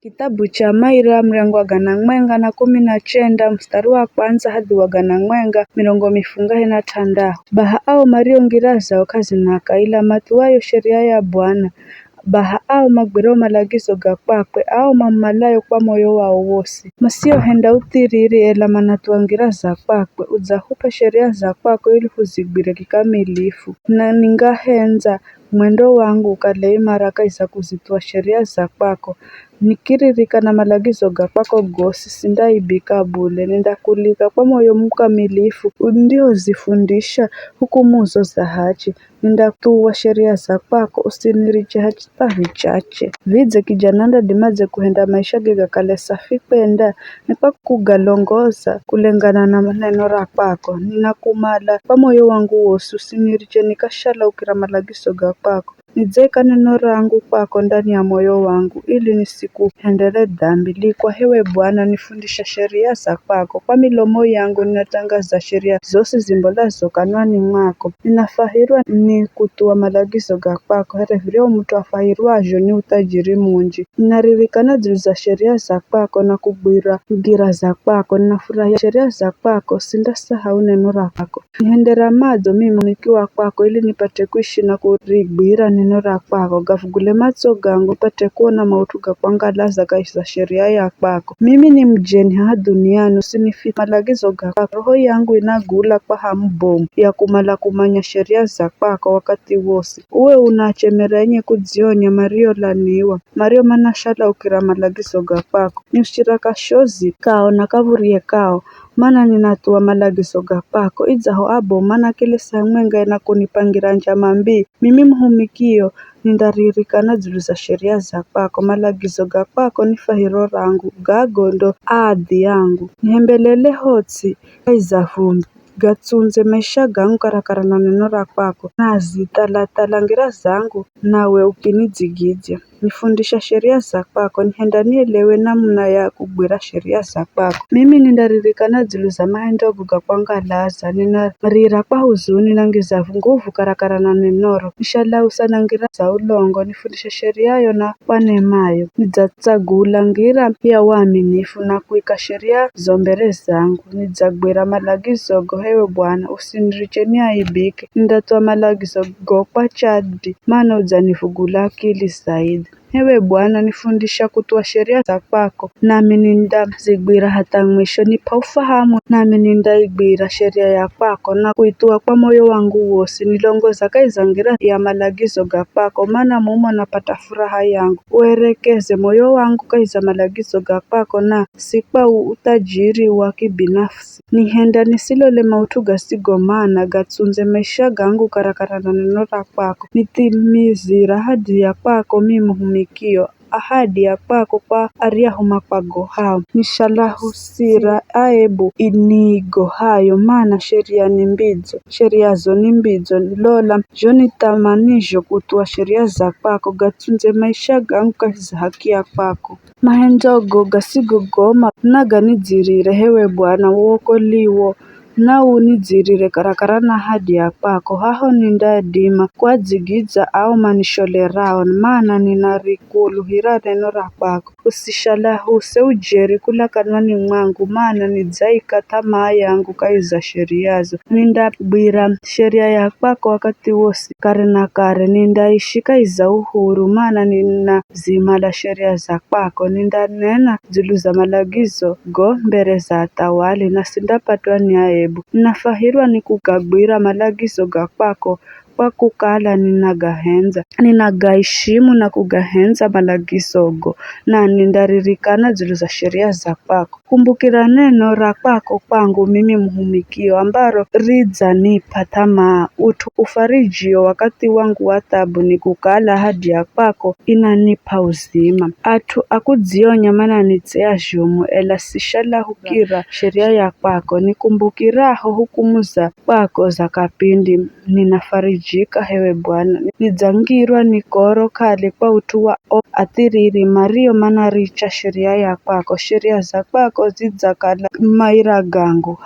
Kitabu cha Maira mrango wa gana mwenga na 19 mstari wa kwanza hadi wa gana mwenga mirongo mifungahe na tandaho. Baha ao mario ngiraza wakazi na kaila matuwayo sheria ya Bwana. Baha ao magwiro malagizo gakwakwe ao mamalayo kwa moyo wao wose. Masio henda utiriri ela manatuangira za kwakwe uzahupa sheria za kwakwe ili huzigwire kikamilifu. Na ningahenza mwendo wangu ukalei maraka isa kuzitua sheria za kwako. Nikiririka na malagizo gakwako gosi sindaibika bule nindakulika kwa moyo mkamilifu ndio zifundisha hukumuzo za hachi nindatuwa sheria za kwako usiniriche hachita vichache vidze kijananda dimaze kuhenda maisha giga kale safi kwenda nipa kugalongoza kulengana na maneno ra kwako ninakumala kwa moyo wangu wose usiniriche nikashala ukira malagizo gakwako. Nizeka neno rangu kwako ndani ya moyo wangu ili nisikuhendele dhambi. Likwa hewe Bwana nifundisha sheria za kwako. Kwa milomo yangu ninatangaza sheria zose zimbolazo kanwani mwako. Ninafahirwa ni kutua malagizo ga kwako. Hata vile mtu afahirwajo ni utajiri munji. Ninaririkana za sheria za kwako na kubwira ngira za kwako. Ninafurahia sheria za kwako sindasahau neno ra kwako. Nihendera madzo mimi nikiwa kwako ili nipate kuishi na kuribwira neno ra kwako. Gafugule matso gangu pate kuona mautuga kwangalaza kaisa sheria ya kwako. Mimi ni mjeni haa duniani usinifi malagizo ga kwako. Roho yangu inagula kwa hambomu ya kumala kumanya sheria za kwako wakati wose. Uwe unachemerenye kudzionya mario laniwa. Mario manashala ukira malagizo ga kwako. Ni ushiraka shozi kao na kavurie kao. Mana ninatuwa malagizo ga kwako. Idzaho abo mana kile sangwenga ina kunipangira njama mbi. Mimi mhumikio nindaririkana za sheria za kwako. Malagizo ga kwako ni fahiro rangu. Gagondo adhi yangu. Nihembelele hotsi kaiza vumbi. Gatsunze maisha gangu karakara na neno ra kwako. Nazi talangira zangu nawe ukinidzigidya. Nifundisha sheria za kwako. Nihenda nielewe namna ya kubwira sheria za kwako. Mimi nindaririkana za maendogo ga kwangalaza. Ninarira kwa huzuni nangiza nguvu karakara na nenoro. Nishala usanangira za ulongo. Nifundisha sheria yo na wanemayo. Nidzatsagula ngira ya waaminifu na kuika sheria zombere zangu. Nidzagwira malagizo go hewe Bwana usiniriche niaibike. Nindatoa malagizo go kwa chadi. Maana udzanifugula akili zaidi. Hewe Bwana nifundisha kutua sheria za kwako. Nami nindazigwira hata mwisho nipa ufahamu. Nami nindaigwira sheria ya kwako na kuitua kwa moyo wangu wose. Nilongoza kaizangira ya malagizo ga kwako. Maana mumo napata furaha yangu. Uerekeze moyo wangu kaiza malagizo ga kwako na sikwa utajiri wa kibinafsi. Nihenda nisilole mautuga sigomana gatsunze maisha gangu karakara na neno ra kwako. Nitimizira hadi ya kwako mimi ahadi ya kwako kwa ariahuma kwa gohao. Nishalahusira aebu inigo hayo mana sheria ni mbidzo. Sheria zo ni mbidzo lola joni tamanijo kutua sheria za kwako. Gatsunze maisha gangu kazi haki ya kwako. Mahendogo gasigo goma naga nidzirire hewe Bwana uokoliwo. Na unidzirire karakara na hadi ya kwako. Haho nindadima kwa dzigidza au manisholerao. Maana ninarikuluhira neno ra kwako. Usishalahuse ujeri kula kanwani mwangu. Maana nidzaika tamaa yangu kaiza sheriazo. Nindabwira sheria ya kwako wakati wose kare na kare. Nindaishika iza uhuru. Maana ninazimala sheria za kwako. Nindanena za malagizo go mbere za atawali na sindapatwa ni aebu. Ninafahirwa ni kukagwira malagizo ga kwako kwa kukala ninagahenza. Ninagaishimu na kugahenza malagizogo na nindaririkana za sheria za kwako. Kumbukira neno ra kwako kwangu mimi mhumikio ambaro ridza nipa tamaa utu ufarijio wakati wangu wa taabu ni kukala hadi ya kwako inanipa uzima. Atu akudzionya mana nitzea jumu ela sishala hukira sheria ya kwako. Nikumbukiraho hukumuza kwako za kapindi ninafariji jika hewe Bwana. Nidzangirwa nikoro kale kwa utuwa atiriri Mario mana richa sheria ya kwako. Sheria za kwako zidzakala maira gangu.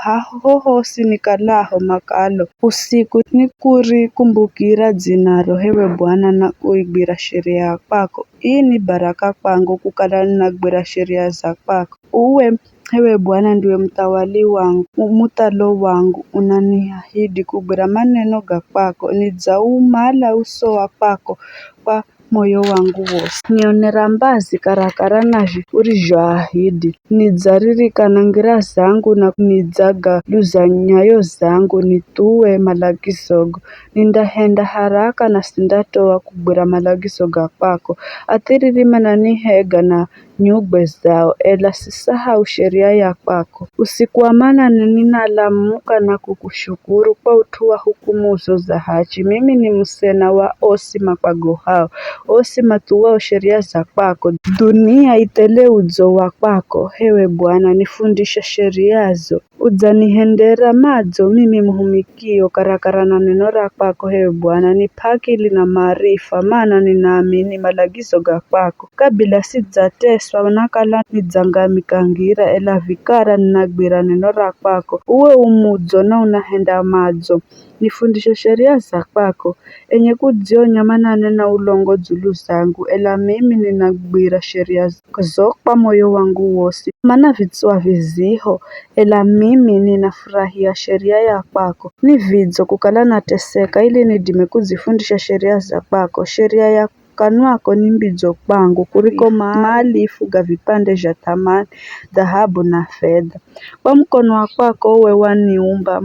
Hohosi nikalaho makalo. Usiku nikuri kumbukira dzinaro hewe Bwana na kuigbira sheria ya kwako. Hii ni baraka kwangu kukala ninagbira sheria za kwako. Uwe hewe Bwana ndiwe mtawali wangu, mutalo wangu, unaniahidi kugbira maneno ga kwako, nidzaumala uso wa kwako kwa moyo wangu wose. Nionera mbazi karakara nazviurizvoahidi, nidzaririkana ngira zangu na nidzagaluza nyayo zangu, nituwe malagizogo. Nindahenda haraka na sindatowa kugbira malagizo ga kwako. Atiririma nanihega na nyugwe zao, ela sisahau sheria ya kwako. Usiku wa manane ninalamuka na kukushukuru kwa utuwa hukumuzo za haki. Mimi ni msena wa osi makwago hao, osi matuwao sheria za kwako. Dunia itele udzo wa kwako, hewe Bwana nifundisha sheriazo. Udzanihendera madzo mimi mhumikio karakara na neno la kwako hewe Bwana, nipakili na maarifa, maana ninaamini malagizo ga kwako. Kabila sidzateswa nakala nidzangamikangira, ela vikara ninagbira neno la kwako. Uwe umudzo na unahenda madzo, nifundishe sheria za kwako. Enye kudzionya manane na ulongo dzulu zangu, ela mimi ninagbira sheria zo kwa moyo wangu wose. Mana vitswa viziho, ela mimi ninafurahia sheria ya kwako. Ni vidzo kukala nateseka ili nidime kuzifundisha sheria za kwako. Sheria ya kanwako ni mbidzo kwangu kuliko maalifu ga vipande vya thamani, dhahabu na fedha. Kwa mkono wa kwako uwe waniumba,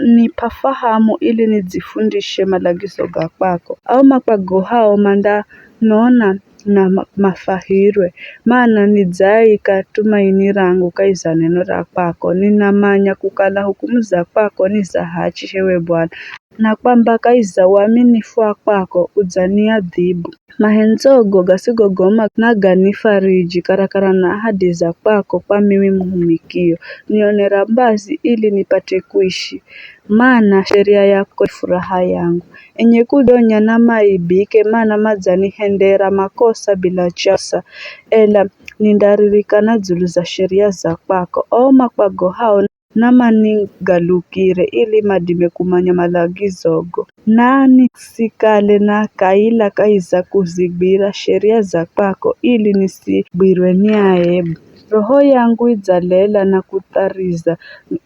nipa fahamu ili nizifundishe malagizo ga kwako. Au makwago hao manda nona na mafahirwe, maana nidzaika tumaini rangu kaiza neno la kwako. Ninamanya kukala hukumu za kwako ni za haki hewe Bwana, na kwamba kaiza uaminifu wa kwako udzaniadhibu. Mahenzogo gasigogoma na ganifariji karakara na ahadi za kwako kwa mimi mhumikio. Nionera mbazi ili nipate kuishi, maana sheria yako furaha yangu. Enye kudonya na maibike, maana madzanihendera makosa bila chasa, ela nindaririkana dzulu za sheria za kwako. O makwago hao nama nigalukire ili madime kumanya malagizogo. Nani sikale na kaila kaiza kuzigbira sheria za kwako ili nisibwirwe ni aibu. Roho yangu idzalela na kutariza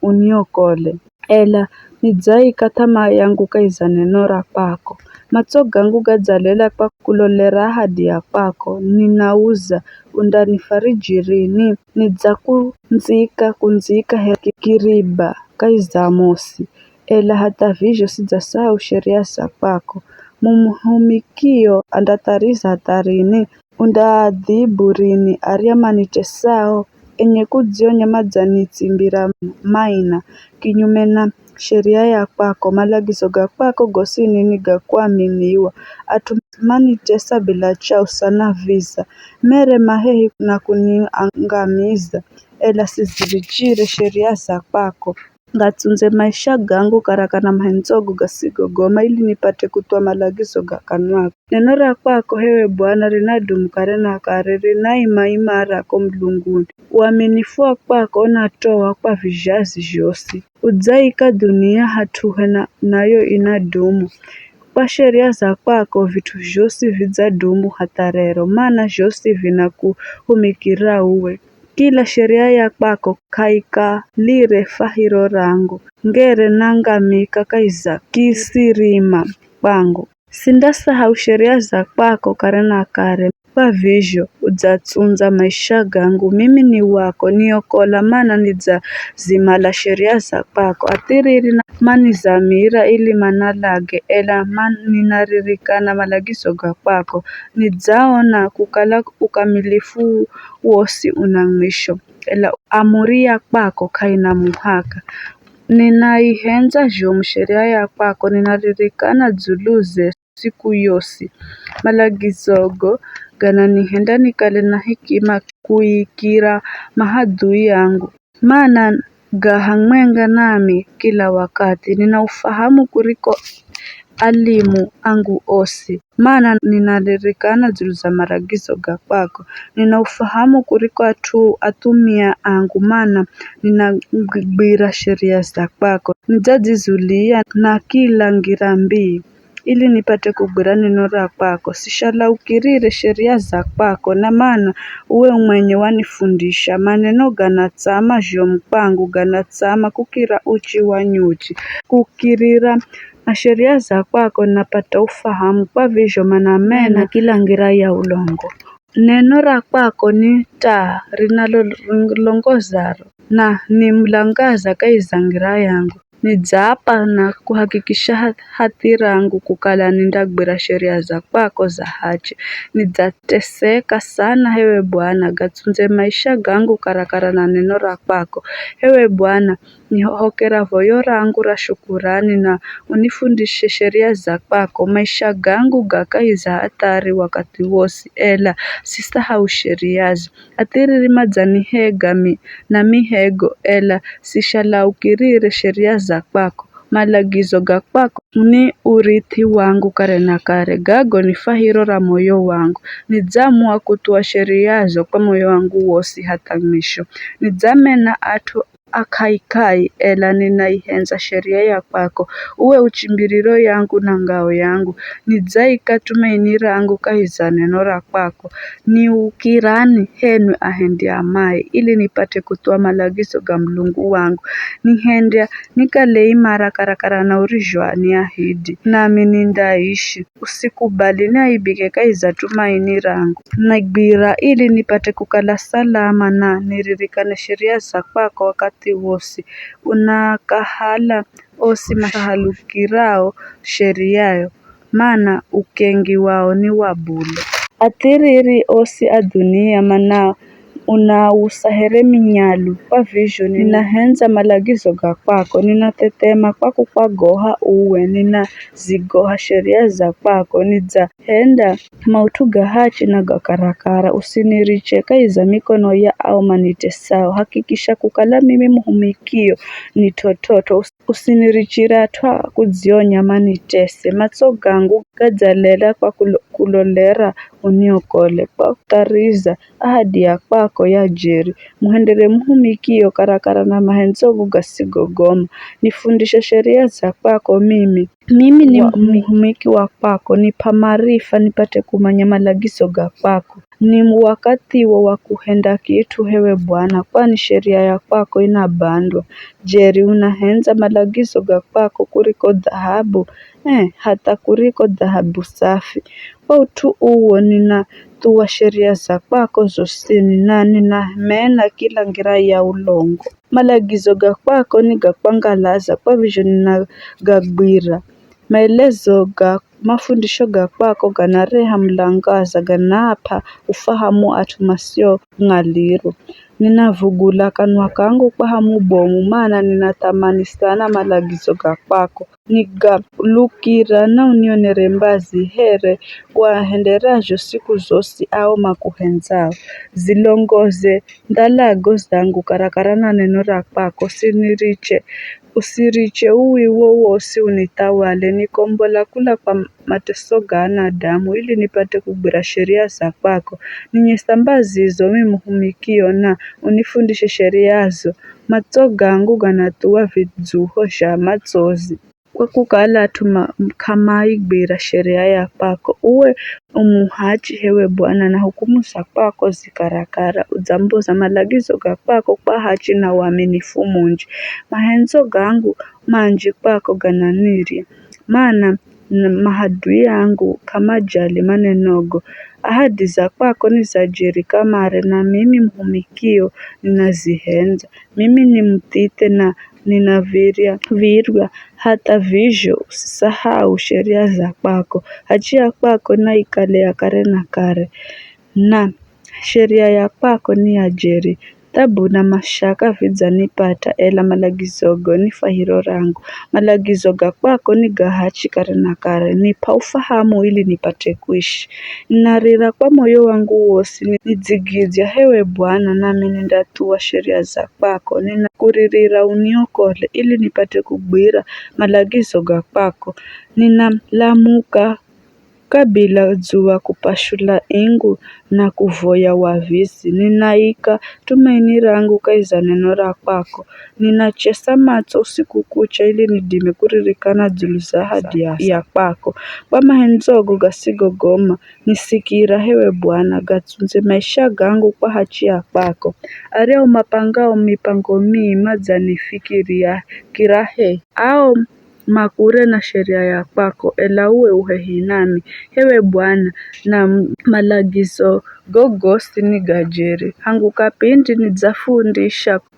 uniokole, ela nidzaika tamaa yangu kaiza neno la kwako. Matso gangu gadzalela kwa kulolera ahadi ya kwako. Ninauza undanifarijini, kunzika hekiriba kaiza mosi, ela hata vivyo sidzasahau sheria za kwako. Mumhumikio andatariza hatarini, undaadhibu rini aria manitesao. Enye kudzionya madzanitsimbira maina, kinyume na sheria ya kwako. Malagizo ga kwako gosini ni ga kuaminiwa, atumanitesa bila chao sana visa. Mere mahehi na kuniangamiza, ela sizirichire sheria za kwako. Ngatunze maisha gangu karakana mahenzogo gasigogoma ili nipate kutoa malagizo ga kanwako. Neno la kwako hewe Bwana linadumu kare na kare, linaima imara ko mlunguni. Uaminifu wa kwako unatoa kwa vizazi vyosi. Udzaika dunia hatuhe nayo inadumu. Kwa sheria za kwako vitu vyosi vidzadumu hata rero, maana vyosi vinakuhumikira uwe. Kila sheria ya kwako kaikalire fahiro rangu, ngere nangamika kaiza kisirima kwangu. Sindasahau sheria za kwako kare na kare, kwa vizho udzatsunza maisha gangu. Mimi ni wako, niokola maana nidzazimala sheria za kwako. Atiriri na manizamira ili manalage, ela ninaririkana malagizo ga kwako. Nidzaona kukala ukamilifu wosi una mwisho, ela amuri ya kwako kaina muhaka. Ninaihenza zhomu sheria ya kwako, ninaririkana dzuluze siku yosi. Malagizogo gananihenda nikale na hekima kuikira mahadui yangu, maana gahamwenga nami kila wakati. Ninaufahamu kuliko alimu angu osi, maana ninalirikana dzulu za maragizo gakwako. Nina ufahamu kuriko atumia angu, maana ninagwira sheria za kwako. Nidzadzizulia na kila ngirambii ili nipate kugwira neno ra kwako. Sishalaukirire sheria za kwako, na maana uwe mwenye wanifundisha. Maneno ganatsama zhomu kwangu, ganatsama kukira uchi wa nyuchi. Kukirira na sheria za kwako napata ufahamu kwa vizho, maana mena kila ngira ya ulongo. Neno ra kwako ni taa rinalolongozaro na ni mlangaza kaiza ngira yangu. Nidzaapa na kuhakikisha hati rangu kukala nindagwira sheria za kwako za hachi. Nidzateseka sana hewe Bwana, gatsunze maisha gangu karakara na neno ra kwako. Hewe Bwana, nihokera voyo rangu ra shukurani na unifundishe sheria za kwako. Maisha gangu gakaiza hatari wakati wosi, ela sisahau sheriazo. Atiriri madzanihega na mihego, ela sishalaukirire sheria za kwako. Malagizo ga kwako ni urithi wangu kare na kare, gago ni fahiro ra moyo wangu. Nidzamua kutua sheriazo kwa moyo wangu wosi hata mwisho. Nidzamena atu akaikai, ela ninaihenza sheria ya kwako. Uwe uchimbiriro yangu na ngao yangu. Nidzaika tumaini rangu kaiza neno ra kwako. Ni ukirani henwe ahendi amai, ili nipate kutua malagizo ga Mlungu wangu. Nihendia nikalei mara karakara na urijwa ni ahidi, nami nindaishi. Usikubali naibike kaiza tumaini rangu. Nagbira ili nipate kukala salama na niririkane sheria za kwako wakati wosi. Unakahala osi makahalukirao sheriayo, maana ukengi wao ni wabule. Atiriri osi adunia, maana unausahere minyalu kwa vizho. Ninahenza malagizo ga kwako, ninatetema kwako kwa goha uwe, ninazigoha sheria za kwako. Nidzahenda mautu ga hachi na ga karakara, usiniriche kaiza mikono ya au manitesao. Hakikisha kukala mimi muhumikio ni tototo, usinirichira atwa kudzionya manitese. Matso gangu gadzalela kwa kulolera uniokole, kwa kutariza ahadi ya kwako ya jeri. Muhendere muhumikio karakara na mahenzogu gasigogoma. Nifundishe sheria za kwako mimi ni muhumiki wa kwako. Nipa maarifa nipate kumanya malagizo ga kwako. Ni wakati wa kuhenda kitu hewe Bwana, kwani sheria ya kwako inabandwa. Jeri unahenza malagizo ga kwako kuriko dhahabu, hata kuriko dhahabu safi. Kwa utu uwo ninatua sheria za kwako zosini, na ninamena kila ngira ya ulongo. Malagizo ga kwako ni gakwangalaza, kwa vizho ninagagwira. Maelezo ga mafundisho ga kwako ganareha mlangaza, ganapa ufahamu atumasio ngaliru. Ninavugula kanwa kangu kwa hamu bomu, maana ninatamani sana malagizo ga kwako. Nigalukira na unionere mbazi here wahenderajo siku zosi au makuhenzao. Zilongoze ndalago zangu karakara na neno ra kwako. Usiriche uwiwo wosi unitawale. Nikombola kula kwa mateso ga wanadamu, ili nipate kugwira sheria za kwako. Ninyesambazizo mimi muhumikio na unifundishe sheriazo. Matso gangu ganatuwa vidzuho zha matsozi. Kwa kukala kamaigwira sheria ya kwako. Uwe umuhachi hewe Bwana, na hukumu za kwako zikarakara. Udzamboza malagizo ga kwako kwa hachi na uaminifu munji. Mahenzo gangu manji kwako gananiria, maana mahadui yangu kama jali manenogo. Ahadi za kwako ni za jeri kamare, na mimi muhumikio ninazihenza. Mimi ni mtite na ninavirwa hata vizho. Usisahau sheria za kwako. Hachi ya kwako na ikale ya kare na kare, na sheria ya kwako ni ya jeri. tabu na mashaka vidzanipata, ela malagizogo ni fahiro rangu. Malagizo ga kwako ni gahachi kare na kare, nipa ufahamu ili nipate kuishi. Narira kwa moyo wangu wose, nidzigidya hewe Bwana, nami nindatua sheria za kwako. Ninakuririra uniokole ili nipate kugwira malagizo ga kwako. Ninalamuka kabila dzua kupashula ingu na kuvoya wavizi. Ninaika tumaini rangu kaiza neno ra kwako. Ninachesa macho usiku kucha ili nidime kuririkana dzulu za ahadi ya kwako. Kwa mahenzogo gasigogoma, nisikira hewe Bwana, gatsunze maisha gangu kwa hachi ya kwako. Aria umapangao mipango miima dzanifikiria kirahe. Ao makure na sheria ya kwako, ela uwe uhehi nami. Hewe Bwana, na malagizo gogosi ni gajeri. Hangu kapindi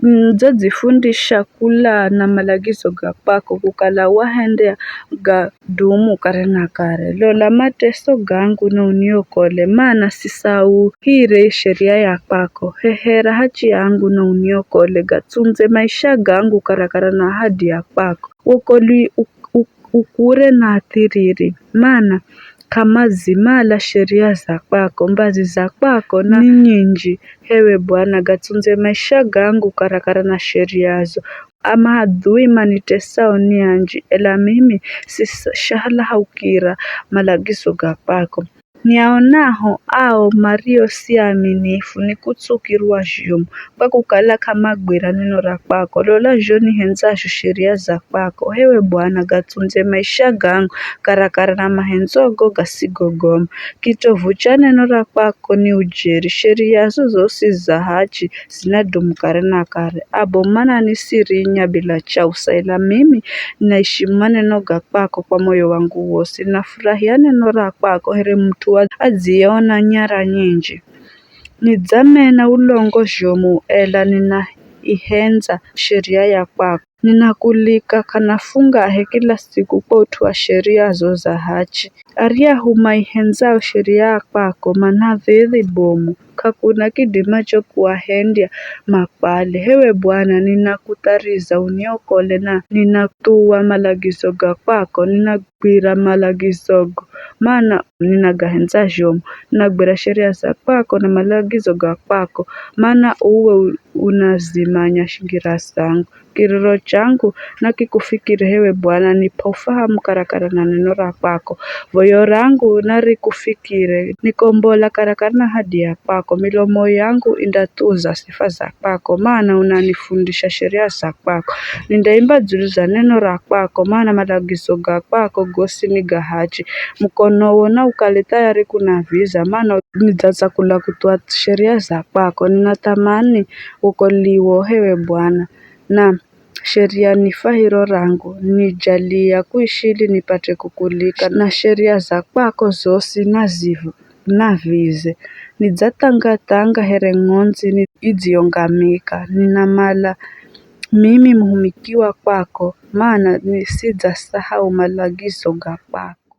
nidzadzifundisha kula na malagizo ga kwako, kukala wahende ga dumu kare na kare. Lola mateso gangu na uniokole, maana sisau hire sheria ya kwako. Hehera hachi yangu na uniokole, gatsunze maisha gangu karakara na ahadi ya kwako. Wokoli ukure na athiriri, maana kama zimala sheria za kwako, mbazi za kwako na ni nyinji. Hewe Bwana, gatsunze maisha gangu karakara na sheriazo. Ama adui manitesao ni anji, ela mimi sishahala haukira malagizo ga kwako. Niaonaho ao mario si aminifu ni kutsukirwa zhomu kwa kukala kama gwira neno ra kwako. Lola joni henzashu sheria za kwako. Hewe Bwana, gatsunze maisha gangu karakara na mahenzogo gasigogoma. Kitovu cha neno ra kwako ni ujeri. Sheria zozosi za hachi zinadumu kare na kare. Abo mana nisirinya bila chausa, ela mimi naishi maneno ga kwako kwa moyo wangu wose. Nafurahia neno ra kwako, here mtu adziona nyara nyinji. Nidzamena ulongo zhomu, ela ninaihenza sheria ya kwako. Ninakulika kanafungahe kila siku kwa utua sheria zo za hachi. Aria humaihenzao sheria ya kwako, manavithi bomu. Kakuna kidimacho kuwahendia makwale. Hewe Bwana, ninakutariza uniokole na ninatuwa malagizo ga kwako. Ninagwira malagizogo, maana ninagahenza zhomu. Ninagwira sheria za kwako na malagizo ga kwako, maana uwe unazimanya shingira zangu. Kiriro changu na kikufikiri hewe Bwana, nipa ufahamu karakara na neno ra kwako. Voyo rangu narikufikire, nikombola karakara na ahadi ya kwako. Milomo yangu indatuza sifa za kwako, maana unanifundisha sheria za kwako. Nindaimba dzulu za neno ra kwako, maana malagizo ga kwako gosi ni gahachi. Mkono wona ukali tayari kunaviza, maana nidzaza kula kutua sheria za kwako. Ninatamani ukoliwo hewe Bwana, na sheria ni fahiro rangu. Nijalia kuishi ili nipate kukulika, na sheria za kwako zosi navize. Nidzatangatanga here ng'onzi idziongamika. Ninamala mimi mhumikiwa kwako, maana nisidzasahau malagizo ga kwako.